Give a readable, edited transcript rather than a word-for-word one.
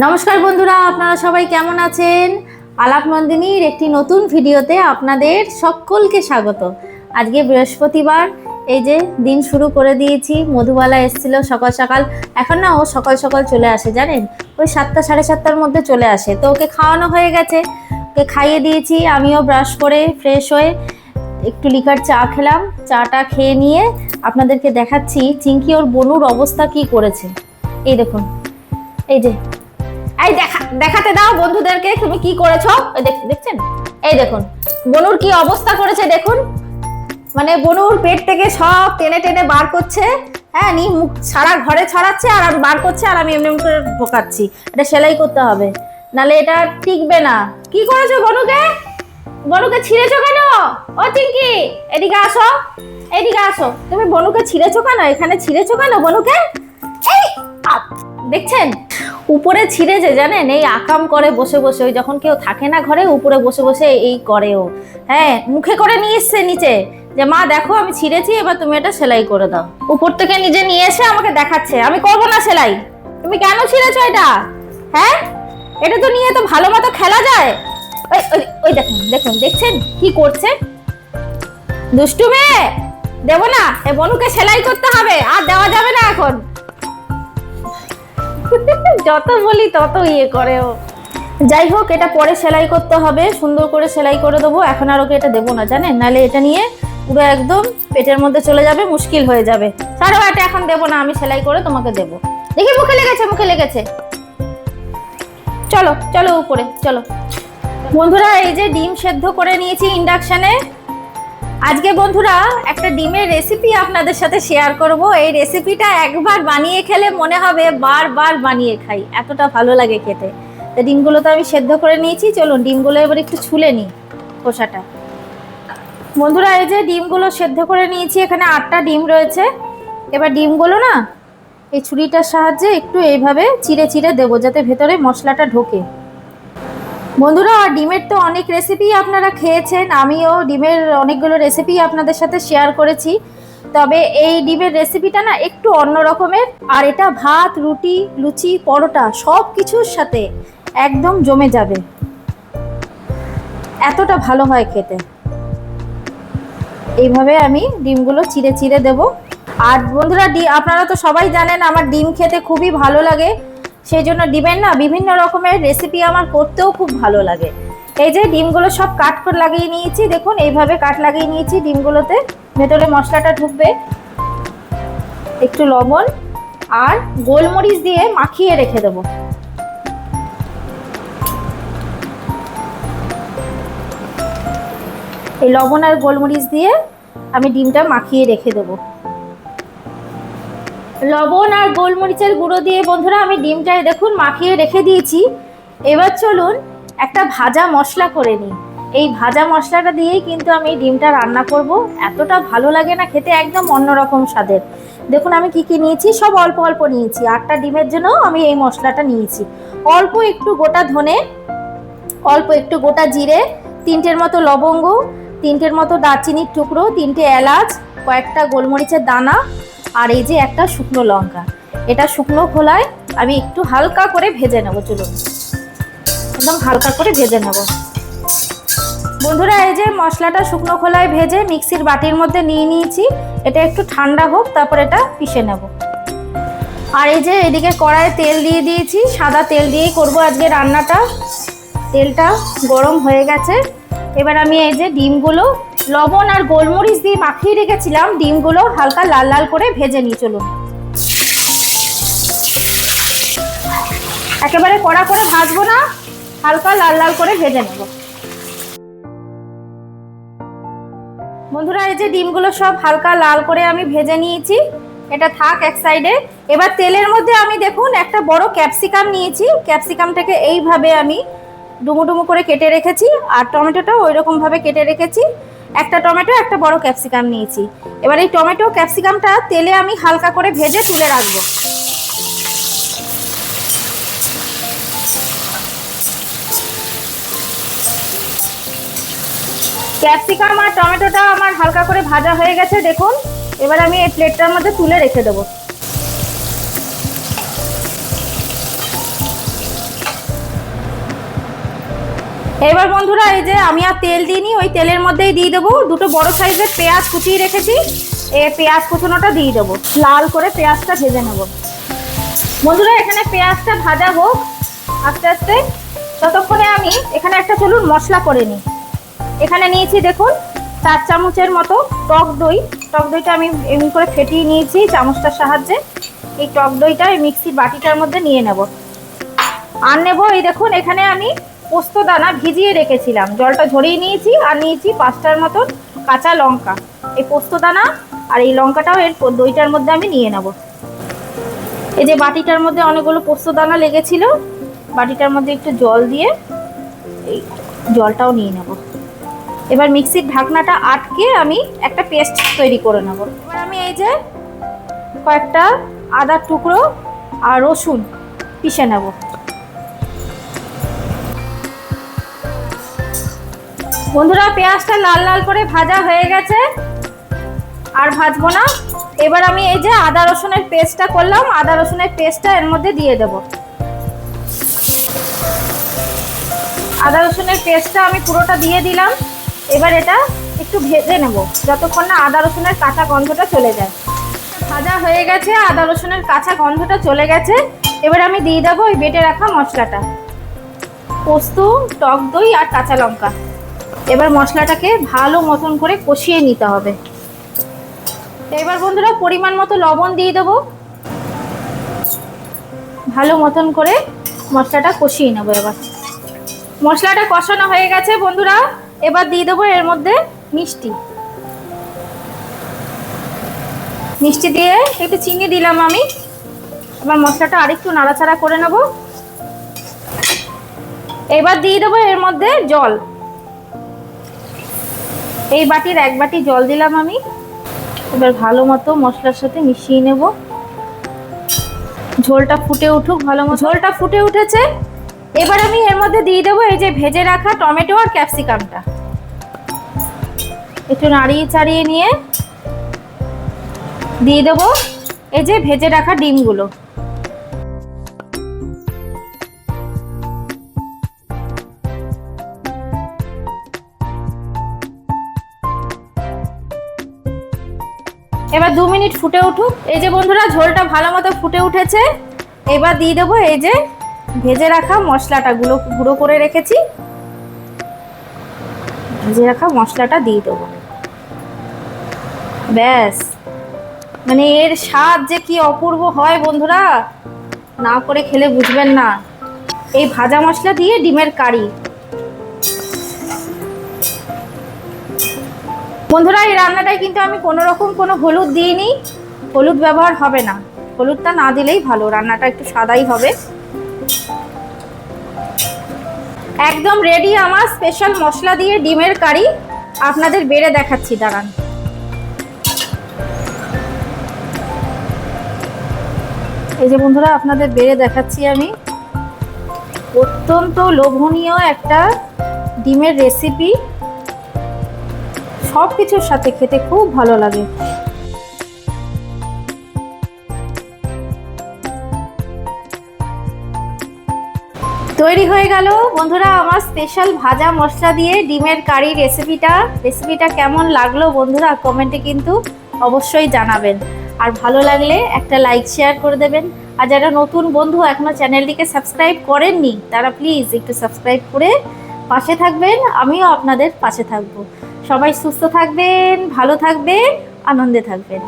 নমস্কার বন্ধুরা, আপনারা সবাই কেমন আছেন? আলাপ নন্দিনীর একটি নতুন ভিডিওতে আপনাদের সকলকে স্বাগত। আজকে বৃহস্পতিবার, এই যে দিন শুরু করে দিয়েছি। মধুবালা এসেছিল সকাল সকাল। এখন না ও সকাল সকাল চলে আসে, জানেন, ওই 7টা সাড়ে 7টার মধ্যে চলে আসে। তো ওকে খাওয়ানো হয়ে গেছে, ওকে খাইয়ে দিয়েছি। আমিও ব্রাশ করে ফ্রেশ হয়ে একটু লিকার চা খেলাম। চাটা খেয়ে নিয়ে আপনাদেরকে দেখাচ্ছি চিঙ্কি ওর বনুর অবস্থা কি করেছে। এই দেখুন, এই যে, এই দেখাতে দাও বন্ধুদেরকে তুমি কি করেছো। দেখছেন, এই দেখুন বনুর কি অবস্থা করেছে দেখুন। মানে বনুর পেট থেকে সব টেনে টেনে বার করছে। হ্যাঁ, নি মুখ সারা ঘরে ছড়াচ্ছে আর আমি বার করছে, আর আমি এমনি এমনি করে ঢোকাচ্ছি। এটা সেলাই করতে হবে, নালে এটা টিকবে না। কি করেছো বনুকে? বনুকে ছিঁড়েছো কেন? ও চিঙ্কি, এদিকে আসো, এদিকে আসো। তুমি বনুকে ছিঁড়েছো কেন? এখানে ছিঁড়েছো কেন বনুকে? এই দেখছেন, উপরে ছিঁড়েছে, জানেন, এই আকাম করে বসে বসে। ওই যখন কেউ থাকে না ঘরে, উপরে বসে বসে এই করে ও। হ্যাঁ, মুখে করে নিয়ে এসছে নিচে যে মা দেখো আমি ছিঁড়েছি, এবার তুমি এটা সেলাই করে দাও। উপর থেকে নিজে নিয়ে এসে আমাকে দেখাচ্ছে আমি করবো না সেলাই। তুমি কেন ছিঁড়েছো এটা? হ্যাঁ, এটা তো নিয়ে তো ভালো মতো খেলা যায়। ওই ওই দেখুন দেখুন, দেখছেন কি করছে? দুষ্টু মেয়ে, দেবো না, এ বনুকে সেলাই করতে হবে, আর দেওয়া যাবে না এখন। যত বলি তত ইয়ে করে ও। যাই হোক, এটা পরে সেলাই করতে হবে, সুন্দর করে সেলাই করে দেবো। এখন আর ওকে এটা দেবো না, জানেন, নালে এটা নিয়ে পুরো একদম পেটের মধ্যে চলে যাবে, মুশকিল হয়ে যাবে। ছাড়ো, এটা এখন দেবো না, আমি সেলাই করে তোমাকে দেবো। দেখি মুখে লেগেছে, মুখে লেগেছে। চলো চলো উপরে চলো। বন্ধুরা, এই যে ডিম সেদ্ধ করে নিয়েছি ইন্ডাকশনে। আজকে বন্ধুরা একটা ডিমের রেসিপি আপনাদের সাথে শেয়ার করব। এই রেসিপিটা একবার বানিয়ে খেলে মনে হবে বারবার বানিয়ে খাই, এতটা ভালো লাগে খেতে। তো ডিমগুলো তো আমি সেদ্ধ করে নিয়েছি, চলুন ডিমগুলো এবার একটু ছুলে নিই খোসাটা। বন্ধুরা, এই যে ডিমগুলো সেদ্ধ করে নিয়েছি, এখানে 8টা ডিম রয়েছে। এবার ডিমগুলো না এই ছুরিটার সাহায্যে একটু এইভাবে চিড়ে চিড়ে দেবো, যাতে ভেতরে মশলাটা ঢোকে। বন্ধুরা, ডিমের তো অনেক রেসিপি আপনারা খেয়েছেন, আমিও ডিমের অনেকগুলো রেসিপি আপনাদের সাথে শেয়ার করেছি। তবে এই ডিমের রেসিপিটা না একটু অন্য রকমের, আর এটা ভাত, রুটি, লুচি, পরোটা সব কিছুর সাথে একদম জমে যাবে, এতটা ভালো হয় খেতে। এইভাবে আমি ডিমগুলো চিড়ে চিড়ে দেব। আর বন্ধুরা, আপনারা তো সবাই জানেন আমার ডিম খেতে খুবই ভালো লাগে, সেই জন্য ডিমের না বিভিন্ন রকমের রেসিপি আমার করতেও খুব ভালো লাগে। এই যে ডিমগুলো সব কাট করে লাগিয়ে নিয়েছি, দেখুন এইভাবে কাট লাগিয়ে নিয়েছি। ডিমগুলোতে ভেতরে মশলাটা ঢুকবে। একটু লবণ আর গোলমরিচ দিয়ে মাখিয়ে রেখে দেবো। এই লবণ আর গোলমরিচ দিয়ে আমি ডিমটা মাখিয়ে রেখে দেবো। লবণ আর গোলমরিচের গুঁড়ো দিয়ে বন্ধুরা আমি ডিমটায় দেখুন মাখিয়ে রেখে দিয়েছি। এবার চলুন একটা ভাজা মশলা করে নিই। এই ভাজা মশলাটা দিয়েই কিন্তু আমি ডিমটা রান্না করব। এতটা ভালো লাগে না খেতে, একদম অন্যরকম স্বাদের। দেখুন আমি কি কি নিয়েছি, সব অল্প অল্প নিয়েছি। 8টা ডিমের জন্য আমি এই মশলাটা নিয়েছি। অল্প একটু গোটা ধনে, অল্প একটু গোটা জিরে, 3টের মতো লবঙ্গ, 3টের মতো দারচিনির টুকরো, 3টে এলাচ, কয়েকটা গোলমরিচের দানা, আর এই যে একটা শুকনো লঙ্কা। এটা শুকনো খোলায় আমি একটু হালকা করে ভেজে নেবো। চলুন একদম হালকা করে ভেজে নেব। বন্ধুরা, এই যে মশলাটা শুকনো খোলায় ভেজে মিক্সির বাটির মধ্যে নিয়ে নিয়েছি। এটা একটু ঠান্ডা হোক, তারপর এটা পিষে নেব। আর এই যে এদিকে কড়াইয়ে তেল দিয়ে দিয়েছি, সাদা তেল দিয়েই করব আজকে রান্নাটা। তেলটা গরম হয়ে গেছে। এবার আমি এই যে ডিমগুলো লবণ আর গোলমরিচ দিয়ে মাখিয়ে রেখেছিলাম, ডিমগুলো হালকা লাল লাল করে ভেজে নিই। চলুন, একেবারে কড়া করে ভাজবো না, হালকা লাল লাল করে ভেজে নেব। বন্ধুরা, এই যে ডিমগুলো সব হালকা লাল করে আমি ভেজে নিয়েছি, এটা থাক এক সাইডে। এবার তেলের মধ্যে আমি দেখুন একটা বড় ক্যাপসিকাম নিয়েছি। ক্যাপসিকামটাকে এইভাবে আমি ডুমো ডুমো করে কেটে রেখেছি, আর টমেটোটাও ওই রকম ভাবে কেটে রেখেছি। একটা টমেটো, একটা বড় ক্যাপসিকাম নিয়েছি। এবার এই টমেটো ক্যাপসিকামটা তেলে আমি হালকা করে ভেজে তুলে রাখবো। ক্যাপসিকাম আর টমেটোটা আমার হালকা করে ভাজা হয়ে গেছে দেখুন। এবার আমি এই প্লেটটার মধ্যে তুলে রেখে দেবো। এবার বন্ধুরা এই যে আমি আর তেল দিইনি, ওই তেলের মধ্যেই দিয়ে দেবো দুটো বড় সাইজের পেঁয়াজ কুচিয়ে রেখেছি। এই পেঁয়াজ কুচোনোটা দিয়ে দেবো, লাল করে পেঁয়াজটা ভেজে নেব। বন্ধুরা এখানে পেঁয়াজটা ভাজা হোক আস্তে আস্তে, ততক্ষণে আমি এখানে একটা চলুন মশলা করে নিই। এখানে নিয়েছি দেখুন 4 চামচের মতো টক দই। টক দইটা আমি এমনি করে ফেটিয়ে নিয়েছি চামচটার সাহায্যে। এই টক দইটা এই মিক্সির বাটিটার মধ্যে নিয়ে নেব। আর নেব এই দেখুন এখানে আমি পোস্ত দানা ভিজিয়ে রেখেছিলাম, জলটা ঝরিয়ে নিয়েছি। আর নিয়েছি 5টার মতন কাঁচা লঙ্কা। এই পোস্ত দানা আর এই লঙ্কাটাও এর দইটার মধ্যে আমি নিয়ে নেব। এই যে বাটিটার মধ্যে অনেকগুলো পোস্ত দানা লেগেছিল, বাটিটার মধ্যে একটু জল দিয়ে এই জলটাও নিয়ে নেব। এবার মিক্সির ঢাকনাটা আটকে আমি একটা পেস্ট তৈরি করে নেব। এবার আমি এই যে কয়েকটা আদার টুকরো আর রসুন পিষে নেব। বন্ধুরা পেঁয়াজটা লাল লাল করে ভাজা হয়ে গেছে, আর ভাজবো না। এবার আমি এই যে আদা রসুনের পেস্টটা করলাম, আদা রসুনের পেস্টটা এর মধ্যে দিয়ে দেব। আদা রসুনের পেস্টটা আমি পুরোটা দিয়ে দিলাম। এবার এটা একটু ভেজে নেব যতক্ষণ না আদা রসুনের কাঁচা গন্ধটা চলে যায়। ভাজা হয়ে গেছে, আদা রসুনের কাঁচা গন্ধটা চলে গেছে। এবার আমি দিয়ে দেবো ওই বেটে রাখা মশলাটা, পোস্ত, টক দই আর কাঁচা লঙ্কা। এবার মশলাটাকে ভালো মতন করে কষিয়ে নিতে হবে। এবার বন্ধুরা পরিমাণ মতো লবণ দিয়ে দেবো। ভালো মতন করে মশলাটা কষিয়ে নেবো। এবার মশলাটা কষানো হয়ে গেছে বন্ধুরা, এবার দিয়ে দেবো এর মধ্যে মিষ্টি। মিষ্টি দিয়ে একটু চিনি দিলাম আমি। এবার মশলাটা আরেকটু নাড়াচাড়া করে নেব। এবার দিয়ে দেবো এর মধ্যে জল। এই বাটির 1 বাটি জল দিলাম আমি। এবার ভালো মতো মশলার সাথে মিশিয়ে নেব। ঝোলটা ফুটে উঠুক ভালো মতো। ঝোলটা ফুটে উঠেছে, এবার আমি এর মধ্যে দিয়ে দেবো এই যে ভেজে রাখা টমেটো আর ক্যাপসিকামটা। একটু নাড়িয়ে চাড়িয়ে নিয়ে দিয়ে দেবো এই যে ভেজে রাখা ডিমগুলো। এবার 2 মিনিট ফুটে উঠুক। এই যে বন্ধুরা ঝোলটা ভালো মতো ফুটে উঠেছে। এবার দিয়ে দেবো এই যে ভেজে রাখা মশলাটা গুঁড়ো করে রেখেছি। ভেজে রাখা মশলাটা দিয়ে দেবো। ব্যাস, মানে এর স্বাদ যে কি অপূর্ব হয় বন্ধুরা, না করে খেলে বুঝবেন না। এই ভাজা মশলা দিয়ে ডিমের কারি। বন্ধুরা এই রান্নাটায় কিন্তু আমি কোনো রকম কোনো হলুদ দিইনি, হলুদ ব্যবহার হবে না। হলুদটা না দিলেই ভালো, রান্নাটা একটু সাদাই হবে। একদম রেডি আমার স্পেশাল মশলা দিয়ে ডিমের কারি। আপনাদের বেড়ে দেখাচ্ছি, দাঁড়ান। এই যে বন্ধুরা আপনাদের বেড়ে দেখাচ্ছি আমি। অত্যন্ত লোভনীয় একটা ডিমের রেসিপি, সব কিছুর সাথে খেতে খুব ভালো লাগে। তৈরি হয়ে গেল বন্ধুরা আমার স্পেশাল ভাজা মশলা দিয়ে ডিমের কারি রেসিপিটা কেমন লাগলো বন্ধুরা কমেন্টে কিন্তু অবশ্যই জানাবেন। আর ভালো লাগলে একটা লাইক শেয়ার করে দেবেন। আর যারা নতুন বন্ধু এখনো চ্যানেলটিকে সাবস্ক্রাইব করেননি তারা প্লিজ একটু সাবস্ক্রাইব করে পাশে থাকবেন। আমিও আপনাদের পাশে থাকবো। সবাই সুস্থ থাকবেন, ভালো থাকবেন, আনন্দে থাকবেন।